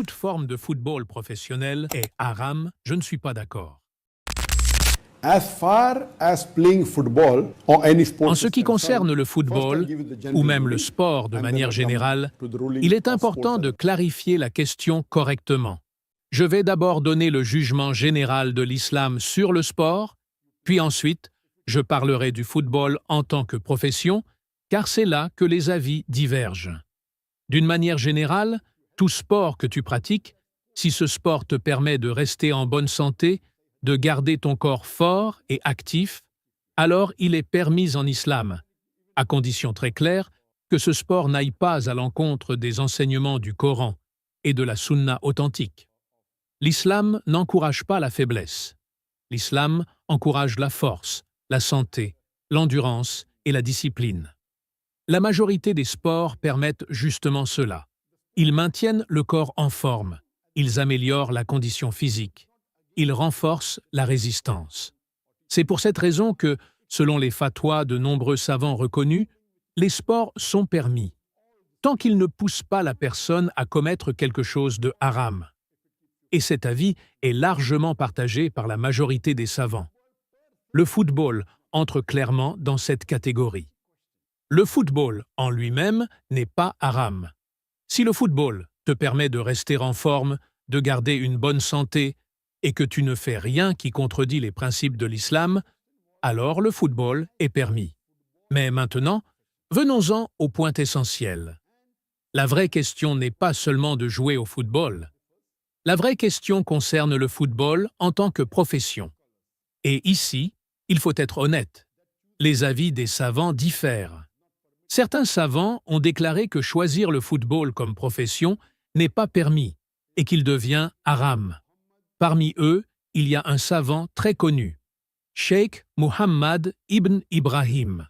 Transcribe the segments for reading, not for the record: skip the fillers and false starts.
toute forme de football professionnel est haram, je ne suis pas d'accord. As far as playing football or any sport En ce qui concerne le football, ou même le sport de manière générale, il est important de clarifier la question correctement. Je vais d'abord donner le jugement général de l'islam sur le sport, puis ensuite, je parlerai du football en tant que profession, car c'est là que les avis divergent. D'une manière générale, tout sport que tu pratiques, si ce sport te permet de rester en bonne santé, de garder ton corps fort et actif, alors il est permis en islam, à condition très claire que ce sport n'aille pas à l'encontre des enseignements du Coran et de la sunna authentique. L'islam n'encourage pas la faiblesse. L'islam encourage la force, la santé, l'endurance et la discipline. La majorité des sports permettent justement cela. Ils maintiennent le corps en forme, ils améliorent la condition physique, ils renforcent la résistance. C'est pour cette raison que, selon les fatwas de nombreux savants reconnus, les sports sont permis, tant qu'ils ne poussent pas la personne à commettre quelque chose de haram. Et cet avis est largement partagé par la majorité des savants. Le football entre clairement dans cette catégorie. Le football en lui-même n'est pas haram. Si le football te permet de rester en forme, de garder une bonne santé, et que tu ne fais rien qui contredit les principes de l'islam, alors le football est permis. Mais maintenant, venons-en au point essentiel. La vraie question n'est pas seulement de jouer au football. La vraie question concerne le football en tant que profession. Et ici, il faut être honnête. Les avis des savants diffèrent. Certains savants ont déclaré que choisir le football comme profession n'est pas permis et qu'il devient haram. Parmi eux, il y a un savant très connu, Cheikh Muhammad ibn Ibrahim.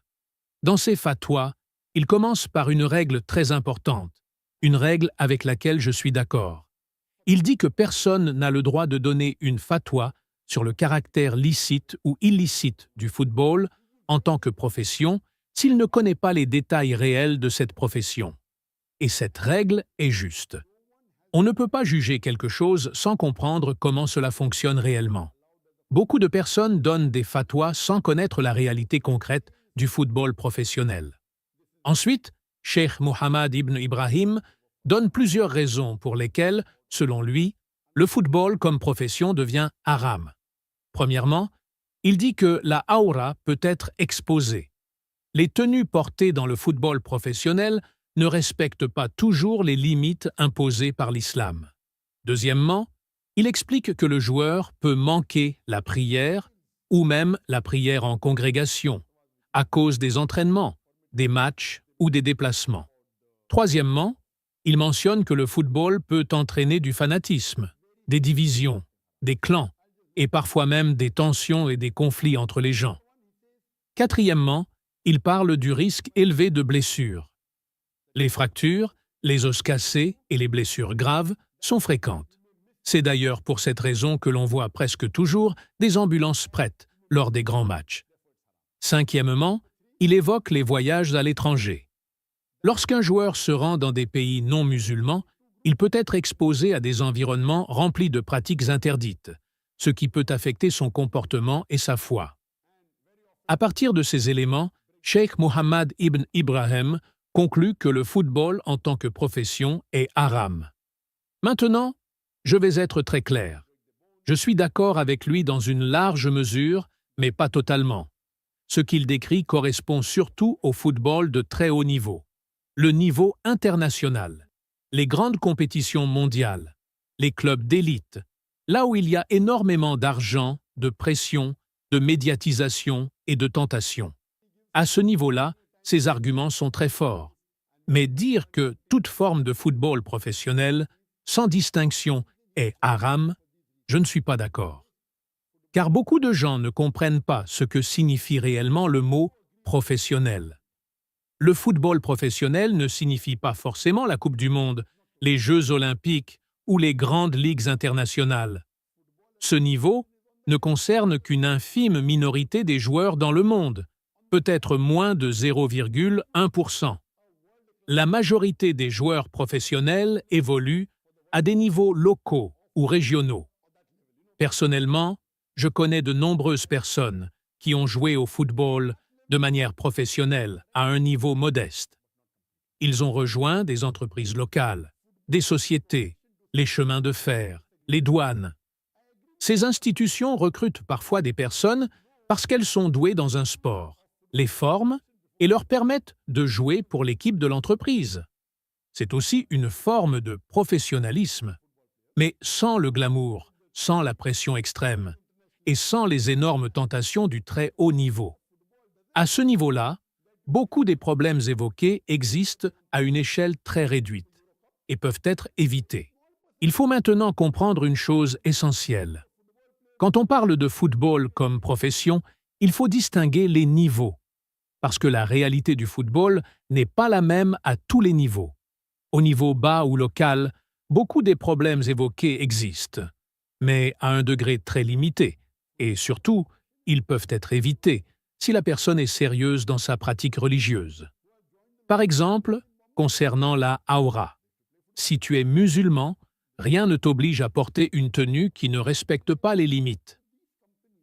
Dans ses fatwas, il commence par une règle très importante, une règle avec laquelle je suis d'accord. Il dit que personne n'a le droit de donner une fatwa sur le caractère licite ou illicite du football en tant que profession s'il ne connaît pas les détails réels de cette profession. Et cette règle est juste. On ne peut pas juger quelque chose sans comprendre comment cela fonctionne réellement. Beaucoup de personnes donnent des fatwas sans connaître la réalité concrète du football professionnel. Ensuite, Cheikh Muhammad ibn Ibrahim donne plusieurs raisons pour lesquelles, selon lui, le football comme profession devient haram. Premièrement, il dit que la aura peut être exposée. Les tenues portées dans le football professionnel ne respectent pas toujours les limites imposées par l'islam. Deuxièmement, il explique que le joueur peut manquer la prière ou même la prière en congrégation à cause des entraînements, des matchs ou des déplacements. Troisièmement, il mentionne que le football peut entraîner du fanatisme, des divisions, des clans et parfois même des tensions et des conflits entre les gens. Quatrièmement, il parle du risque élevé de blessures. Les fractures, les os cassés et les blessures graves sont fréquentes. C'est d'ailleurs pour cette raison que l'on voit presque toujours des ambulances prêtes lors des grands matchs. Cinquièmement, il évoque les voyages à l'étranger. Lorsqu'un joueur se rend dans des pays non musulmans, il peut être exposé à des environnements remplis de pratiques interdites, ce qui peut affecter son comportement et sa foi. À partir de ces éléments, Cheikh Muhammad ibn Ibrahim conclut que le football en tant que profession est haram. Maintenant, je vais être très clair. Je suis d'accord avec lui dans une large mesure, mais pas totalement. Ce qu'il décrit correspond surtout au football de très haut niveau, le niveau international, les grandes compétitions mondiales, les clubs d'élite, là où il y a énormément d'argent, de pression, de médiatisation et de tentation. À ce niveau-là, ces arguments sont très forts. Mais dire que toute forme de football professionnel, sans distinction, est haram, je ne suis pas d'accord. Car beaucoup de gens ne comprennent pas ce que signifie réellement le mot « professionnel ». Le football professionnel ne signifie pas forcément la Coupe du Monde, les Jeux olympiques ou les grandes ligues internationales. Ce niveau ne concerne qu'une infime minorité des joueurs dans le monde, peut-être moins de 0,1%. La majorité des joueurs professionnels évoluent à des niveaux locaux ou régionaux. Personnellement, je connais de nombreuses personnes qui ont joué au football de manière professionnelle à un niveau modeste. Ils ont rejoint des entreprises locales, des sociétés, les chemins de fer, les douanes. Ces institutions recrutent parfois des personnes parce qu'elles sont douées dans un sport, les forment et leur permettent de jouer pour l'équipe de l'entreprise. C'est aussi une forme de professionnalisme, mais sans le glamour, sans la pression extrême et sans les énormes tentations du très haut niveau. À ce niveau-là, beaucoup des problèmes évoqués existent à une échelle très réduite et peuvent être évités. Il faut maintenant comprendre une chose essentielle. Quand on parle de football comme profession, il faut distinguer les niveaux, parce que la réalité du football n'est pas la même à tous les niveaux. Au niveau bas ou local, beaucoup des problèmes évoqués existent, mais à un degré très limité, et surtout, ils peuvent être évités si la personne est sérieuse dans sa pratique religieuse. Par exemple, concernant la aura. Si tu es musulman, rien ne t'oblige à porter une tenue qui ne respecte pas les limites.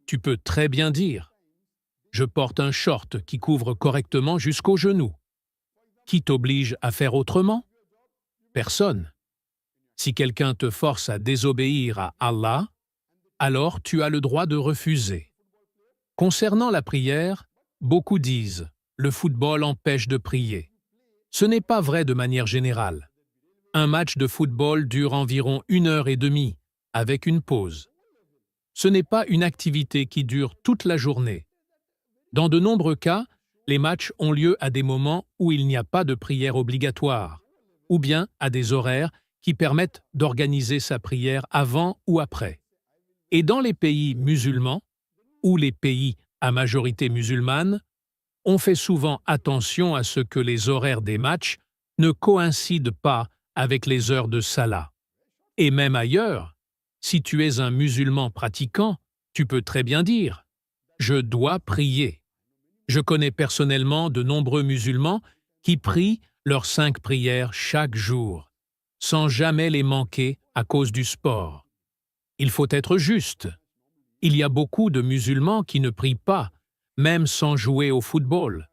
Tu peux très bien dire « Je porte un short qui couvre correctement jusqu'aux genoux ». Qui t'oblige à faire autrement? Personne. Si quelqu'un te force à désobéir à Allah, alors tu as le droit de refuser. Concernant la prière, beaucoup disent « le football empêche de prier ». Ce n'est pas vrai de manière générale. Un match de football dure environ 1h30, avec une pause. Ce n'est pas une activité qui dure toute la journée. Dans de nombreux cas, les matchs ont lieu à des moments où il n'y a pas de prière obligatoire, ou bien à des horaires qui permettent d'organiser sa prière avant ou après. Et dans les pays musulmans, ou les pays à majorité musulmane, on fait souvent attention à ce que les horaires des matchs ne coïncident pas avec les heures de salat. Et même ailleurs, si tu es un musulman pratiquant, tu peux très bien dire « je dois prier ». Je connais personnellement de nombreux musulmans qui prient leurs 5 prières chaque jour, sans jamais les manquer à cause du sport. Il faut être juste. Il y a beaucoup de musulmans qui ne prient pas, même sans jouer au football.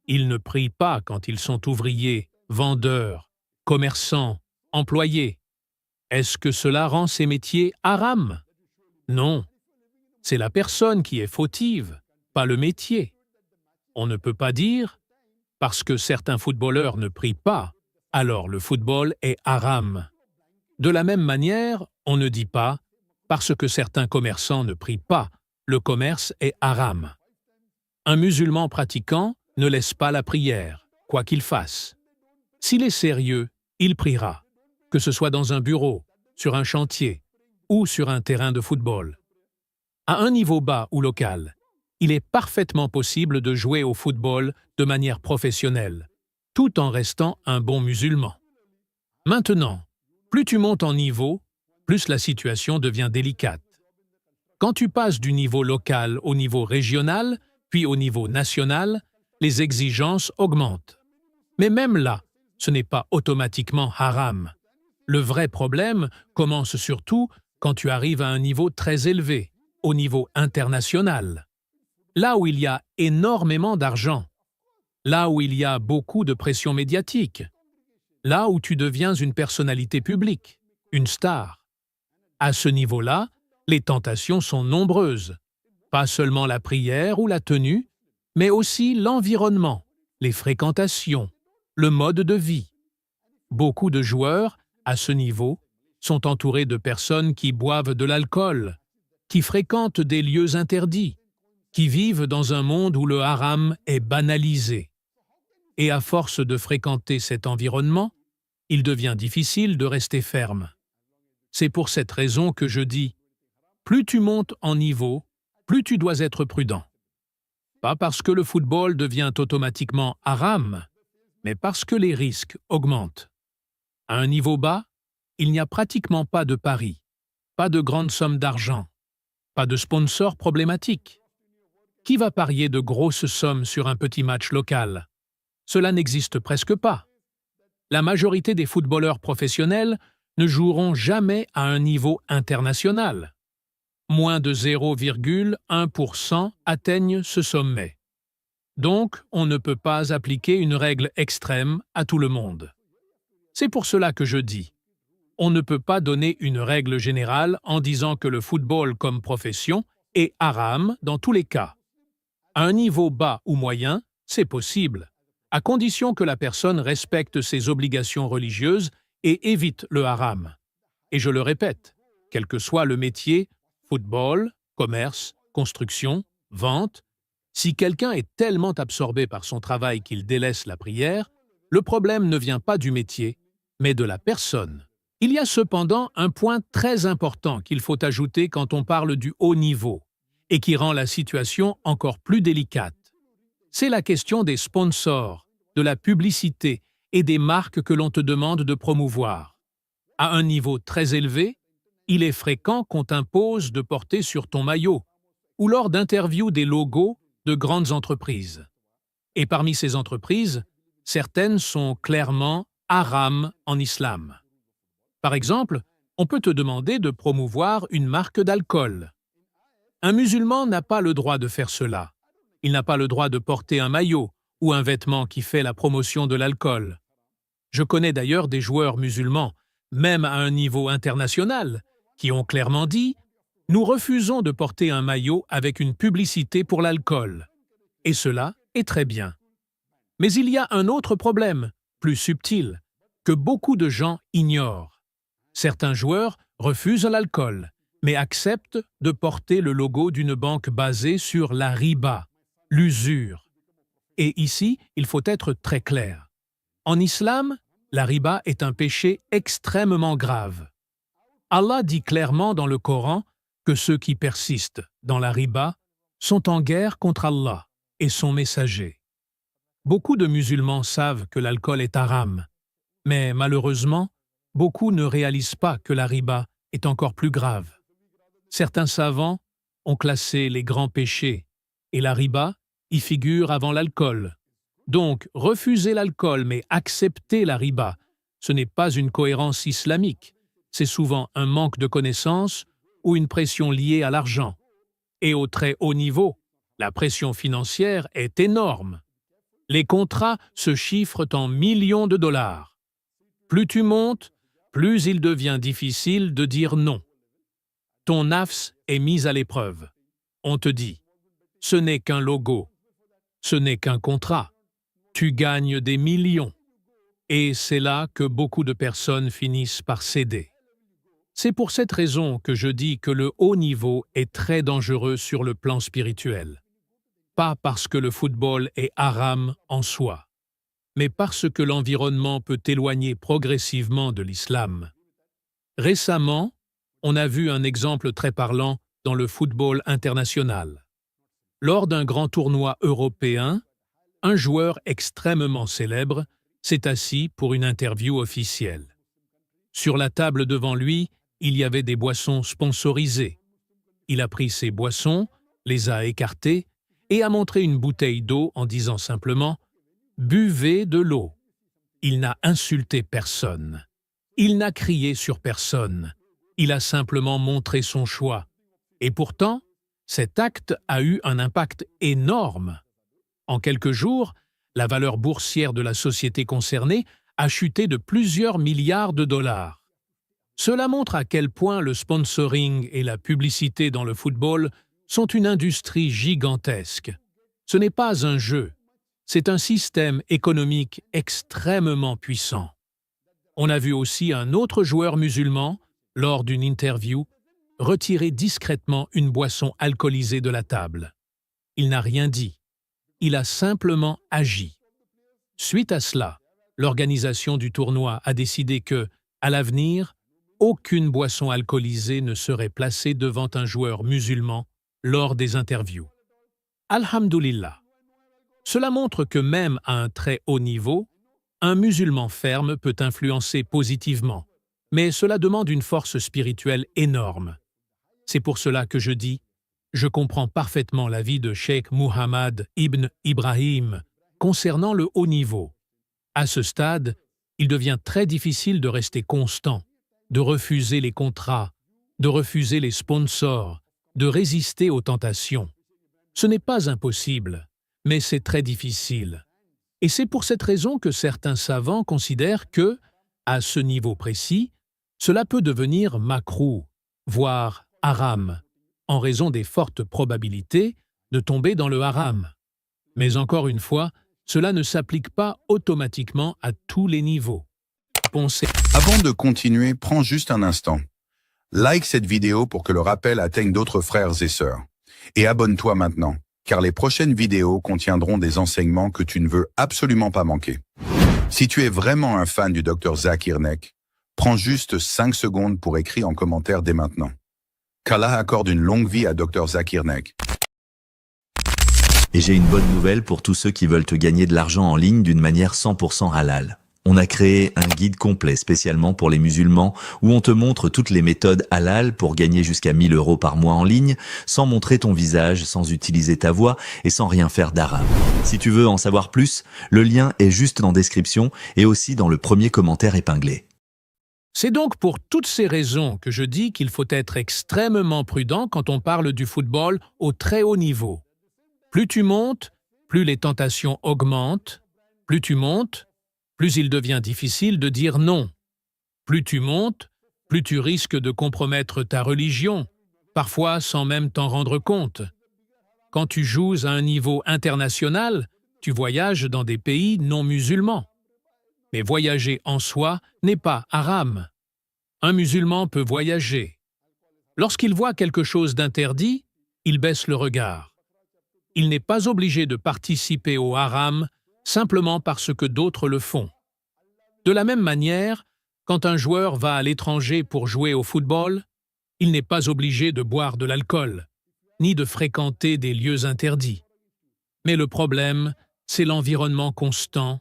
Ils ne prient pas quand ils sont ouvriers, vendeurs, commerçants, employés. Est-ce que cela rend ces métiers haram? Non. C'est la personne qui est fautive, pas le métier. On ne peut pas dire « parce que certains footballeurs ne prient pas, alors le football est haram ». De la même manière, on ne dit pas « parce que certains commerçants ne prient pas, le commerce est haram ». Un musulman pratiquant ne laisse pas la prière, quoi qu'il fasse. S'il est sérieux, il priera, que ce soit dans un bureau, sur un chantier ou sur un terrain de football. À un niveau bas ou local, il est parfaitement possible de jouer au football de manière professionnelle, tout en restant un bon musulman. Maintenant, plus tu montes en niveau, plus la situation devient délicate. Quand tu passes du niveau local au niveau régional, puis au niveau national, les exigences augmentent. Mais même là, ce n'est pas automatiquement haram. Le vrai problème commence surtout quand tu arrives à un niveau très élevé, au niveau international. Là où il y a énormément d'argent, là où il y a beaucoup de pression médiatique, là où tu deviens une personnalité publique, une star. À ce niveau-là, les tentations sont nombreuses. Pas seulement la prière ou la tenue, mais aussi l'environnement, les fréquentations, le mode de vie. Beaucoup de joueurs, à ce niveau, sont entourés de personnes qui boivent de l'alcool, qui fréquentent des lieux interdits, qui vivent dans un monde où le haram est banalisé. Et à force de fréquenter cet environnement, il devient difficile de rester ferme. C'est pour cette raison que je dis, plus tu montes en niveau, plus tu dois être prudent. Pas parce que le football devient automatiquement haram, mais parce que les risques augmentent. À un niveau bas, il n'y a pratiquement pas de paris, pas de grandes sommes d'argent, pas de sponsors problématiques. Qui va parier de grosses sommes sur un petit match local? Cela n'existe presque pas. La majorité des footballeurs professionnels ne joueront jamais à un niveau international. Moins de 0,1% atteignent ce sommet. Donc, on ne peut pas appliquer une règle extrême à tout le monde. C'est pour cela que je dis, on ne peut pas donner une règle générale en disant que le football comme profession est haram dans tous les cas. À un niveau bas ou moyen, c'est possible, à condition que la personne respecte ses obligations religieuses et évite le haram. Et je le répète, quel que soit le métier, football, commerce, construction, vente, si quelqu'un est tellement absorbé par son travail qu'il délaisse la prière, le problème ne vient pas du métier, mais de la personne. Il y a cependant un point très important qu'il faut ajouter quand on parle du haut niveau, et qui rend la situation encore plus délicate. C'est la question des sponsors, de la publicité et des marques que l'on te demande de promouvoir. À un niveau très élevé, il est fréquent qu'on t'impose de porter sur ton maillot, ou lors d'interviews des logos de grandes entreprises. Et parmi ces entreprises, certaines sont clairement haram en islam. Par exemple, on peut te demander de promouvoir une marque d'alcool. Un musulman n'a pas le droit de faire cela. Il n'a pas le droit de porter un maillot ou un vêtement qui fait la promotion de l'alcool. Je connais d'ailleurs des joueurs musulmans, même à un niveau international, qui ont clairement dit « Nous refusons de porter un maillot avec une publicité pour l'alcool. » Et cela est très bien. Mais il y a un autre problème, plus subtil, que beaucoup de gens ignorent. Certains joueurs refusent l'alcool, mais acceptent de porter le logo d'une banque basée sur la riba, l'usure. Et ici, il faut être très clair. En islam, la riba est un péché extrêmement grave. Allah dit clairement dans le Coran que ceux qui persistent dans la riba sont en guerre contre Allah et son messager. Beaucoup de musulmans savent que l'alcool est haram, mais malheureusement, beaucoup ne réalisent pas que la riba est encore plus grave. Certains savants ont classé les grands péchés, et la riba y figure avant l'alcool. Donc, refuser l'alcool mais accepter la riba, ce n'est pas une cohérence islamique, c'est souvent un manque de connaissances ou une pression liée à l'argent. Et au très haut niveau, la pression financière est énorme. Les contrats se chiffrent en millions de dollars. Plus tu montes, plus il devient difficile de dire non. Ton nafs est mis à l'épreuve. On te dit, ce n'est qu'un logo, ce n'est qu'un contrat. Tu gagnes des millions. Et c'est là que beaucoup de personnes finissent par céder. C'est pour cette raison que je dis que le haut niveau est très dangereux sur le plan spirituel. Pas parce que le football est haram en soi, mais parce que l'environnement peut t'éloigner progressivement de l'islam. Récemment, on a vu un exemple très parlant dans le football international. Lors d'un grand tournoi européen, un joueur extrêmement célèbre s'est assis pour une interview officielle. Sur la table devant lui, il y avait des boissons sponsorisées. Il a pris ces boissons, les a écartées et a montré une bouteille d'eau en disant simplement « Buvez de l'eau ». Il n'a insulté personne. Il n'a crié sur personne. Il a simplement montré son choix. Et pourtant, cet acte a eu un impact énorme. En quelques jours, la valeur boursière de la société concernée a chuté de plusieurs milliards de dollars. Cela montre à quel point le sponsoring et la publicité dans le football sont une industrie gigantesque. Ce n'est pas un jeu, c'est un système économique extrêmement puissant. On a vu aussi un autre joueur musulman, lors d'une interview, retirer discrètement une boisson alcoolisée de la table. Il n'a rien dit. Il a simplement agi. Suite à cela, l'organisation du tournoi a décidé que, à l'avenir, aucune boisson alcoolisée ne serait placée devant un joueur musulman lors des interviews. Alhamdulillah. Cela montre que même à un très haut niveau, un musulman ferme peut influencer positivement, mais cela demande une force spirituelle énorme. C'est pour cela que je dis, je comprends parfaitement l'avis de Cheikh Muhammad ibn Ibrahim concernant le haut niveau. À ce stade, il devient très difficile de rester constant. de refuser les contrats, de refuser les sponsors, de résister aux tentations. Ce n'est pas impossible, mais c'est très difficile. Et c'est pour cette raison que certains savants considèrent que, à ce niveau précis, cela peut devenir makrouh, voire haram, en raison des fortes probabilités de tomber dans le haram. Mais encore une fois, cela ne s'applique pas automatiquement à tous les niveaux. Pensez. Avant de continuer, prends juste un instant. Like cette vidéo pour que le rappel atteigne d'autres frères et sœurs. Et abonne-toi maintenant, car les prochaines vidéos contiendront des enseignements que tu ne veux absolument pas manquer. Si tu es vraiment un fan du Dr Zakir Naik, prends juste 5 secondes pour écrire en commentaire dès maintenant. Qu'Allah accorde une longue vie à Dr Zakir Naik. Et j'ai une bonne nouvelle pour tous ceux qui veulent te gagner de l'argent en ligne d'une manière 100% halal. On a créé un guide complet spécialement pour les musulmans où on te montre toutes les méthodes halal pour gagner jusqu'à 1 000 € par mois en ligne, sans montrer ton visage, sans utiliser ta voix et sans rien faire d'arabe. Si tu veux en savoir plus, le lien est juste dans la description et aussi dans le premier commentaire épinglé. C'est donc pour toutes ces raisons que je dis qu'il faut être extrêmement prudent quand on parle du football au très haut niveau. Plus tu montes, plus les tentations augmentent. Plus tu montes, plus il devient difficile de dire non. Plus tu montes, plus tu risques de compromettre ta religion, parfois sans même t'en rendre compte. Quand tu joues à un niveau international, tu voyages dans des pays non musulmans. Mais voyager en soi n'est pas haram. Un musulman peut voyager. Lorsqu'il voit quelque chose d'interdit, il baisse le regard. Il n'est pas obligé de participer au haram simplement parce que d'autres le font. De la même manière, quand un joueur va à l'étranger pour jouer au football, il n'est pas obligé de boire de l'alcool, ni de fréquenter des lieux interdits. Mais le problème, c'est l'environnement constant,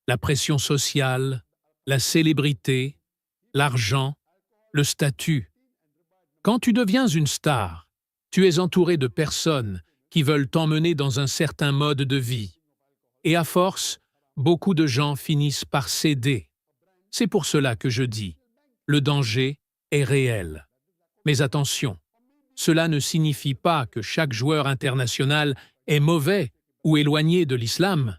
la pression sociale, la célébrité, l'argent, le statut. Quand tu deviens une star, tu es entouré de personnes qui veulent t'emmener dans un certain mode de vie. Et à force, beaucoup de gens finissent par céder. C'est pour cela que je dis, le danger est réel. Mais attention, cela ne signifie pas que chaque joueur international est mauvais ou éloigné de l'islam.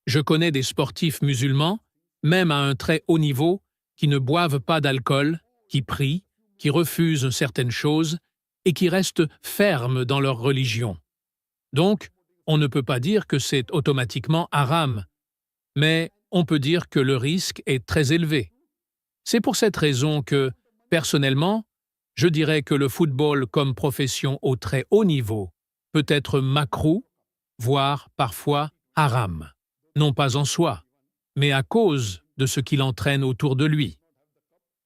Je connais des sportifs musulmans, même à un très haut niveau, qui ne boivent pas d'alcool, qui prient, qui refusent certaines choses et qui restent fermes dans leur religion. Donc, on ne peut pas dire que c'est automatiquement haram, mais on peut dire que le risque est très élevé. C'est pour cette raison que, personnellement, je dirais que le football comme profession au très haut niveau peut être makrouh, voire parfois haram. Non pas en soi, mais à cause de ce qu'il entraîne autour de lui.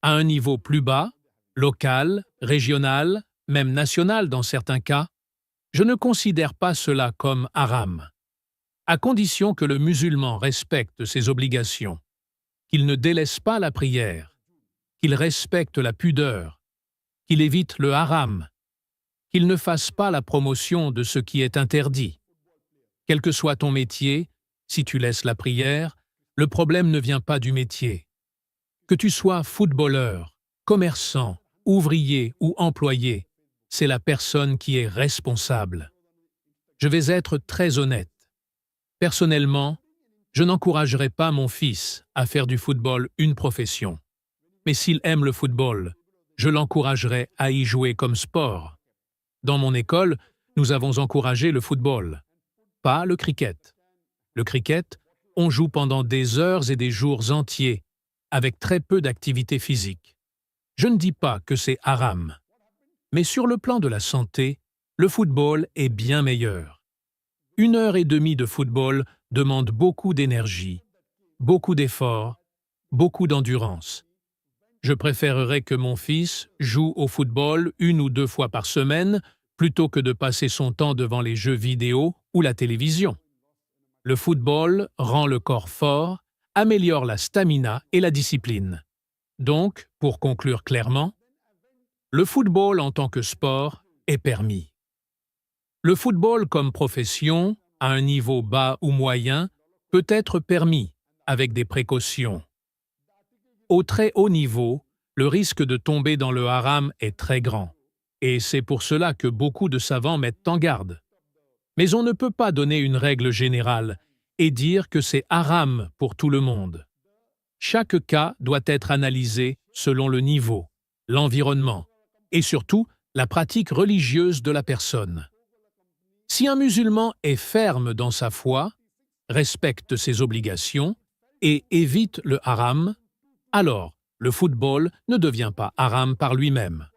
À un niveau plus bas, local, régional, même national dans certains cas, je ne considère pas cela comme haram, à condition que le musulman respecte ses obligations, qu'il ne délaisse pas la prière, qu'il respecte la pudeur, qu'il évite le haram, qu'il ne fasse pas la promotion de ce qui est interdit. Quel que soit ton métier, si tu laisses la prière, le problème ne vient pas du métier. Que tu sois footballeur, commerçant, ouvrier ou employé, c'est la personne qui est responsable. Je vais être très honnête. Personnellement, je n'encouragerai pas mon fils à faire du football une profession. Mais s'il aime le football, je l'encouragerai à y jouer comme sport. Dans mon école, nous avons encouragé le football, pas le cricket. Le cricket, on joue pendant des heures et des jours entiers, avec très peu d'activité physique. Je ne dis pas que c'est haram. Mais sur le plan de la santé, le football est bien meilleur. 1 heure et demie de football demande beaucoup d'énergie, beaucoup d'efforts, beaucoup d'endurance. Je préférerais que mon fils joue au football 1 ou 2 fois par semaine plutôt que de passer son temps devant les jeux vidéo ou la télévision. Le football rend le corps fort, améliore la stamina et la discipline. Donc, pour conclure clairement, le football en tant que sport est permis. Le football comme profession, à un niveau bas ou moyen, peut être permis avec des précautions. Au très haut niveau, le risque de tomber dans le haram est très grand, et c'est pour cela que beaucoup de savants mettent en garde. Mais on ne peut pas donner une règle générale et dire que c'est haram pour tout le monde. Chaque cas doit être analysé selon le niveau, l'environnement et surtout la pratique religieuse de la personne. Si un musulman est ferme dans sa foi, respecte ses obligations et évite le haram, alors le football ne devient pas haram par lui-même.